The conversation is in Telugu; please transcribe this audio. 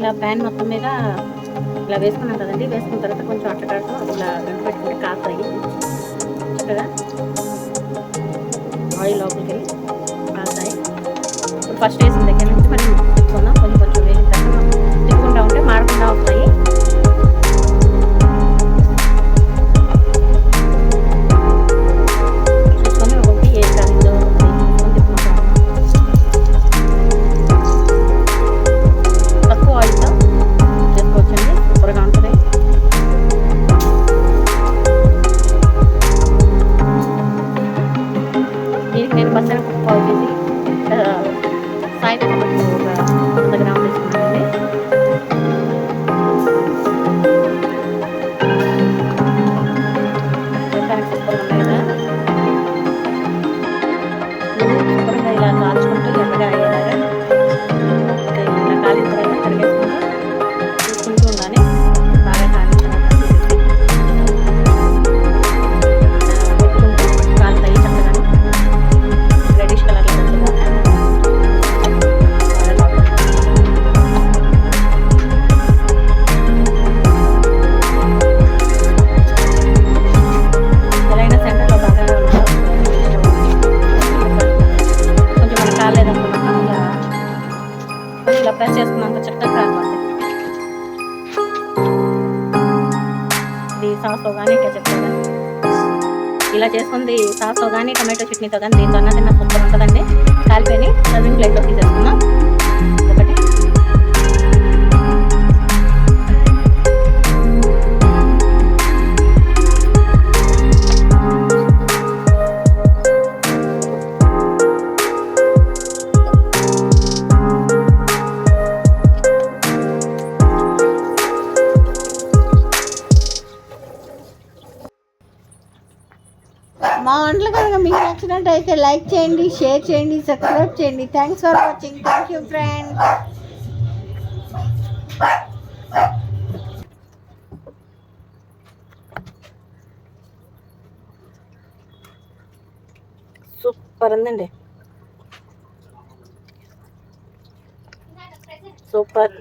ఇలా ప్యాన్ మొత్తం మీద ఇలా వేసుకున్నాం కదండి. వేసుకున్న తర్వాత కొంచెం అట్లకాడుతూ ఇలా గంట పెట్టుకుంటే కాస్తాయి చక్కగా. ఆయిల్ లోపలికి వెళ్ళి కాస్తాయి. ఇప్పుడు ఫస్ట్ వేసిన దగ్గర నుంచి మనం తిప్పుకుందాం. కొంచెం కొంచెం వేసిన తర్వాత తిప్పుకుంటా ఉంటే మారకుండా వస్తాయి. చూసుకొని ఒకటి ఏ కాలిందో తిప్పుకుంటాం. తక్కువ ఆయిల్తో చేసుకోవచ్చండి, సూపర్గా ఉంటుంది. దీనికి నేను బస్సనపప్పు పావు కేజీ, సాయంత్రం ఒక 100 గ్రాములు తీసుకున్నానండి. సూపర్గా ఉన్నాయి కదా. శుభ్రంగా ఇలా కాల్చుకుంటూ ఎర్రగా అయ్యేలాగా ఇలా కాలిన తర్వాత తిరిగేసుకుంటూ చూసుకుంటూ ఉండాలి. బాగా కాలిన తర్వాత పెట్టుకుంటూ కాలుతాయి చక్కగా రెడిష్ కలర్లో వచ్చేదాకా. ఎలా అయినా సెంటర్లో బాగా కొంచెం మన కాలేదనుకున్నాం ఇలా ప్రెస్ చేసుకున్నాక చక్కగా కావాలి. ఇది సాస్తో కానీ కెచప్తో కానీ ఇలా చేసుకుంది. సాస్తో కానీ టమాటో చట్నీతో కానీ దీంతో అన్నది నాకు సూపర్ ఉంటుందండి. కాలిపోయి సర్వింగ్ ప్లేట్లో తీసేసుకున్నాం. ఒకటి మా వంటలు కనుక మీకు నచ్చినట్టయితే లైక్ చేయండి, షేర్ చేయండి, సబ్స్క్రైబ్ చేయండి. Thanks for watching. Thank you friends. Super ఉందండి, సూపర్.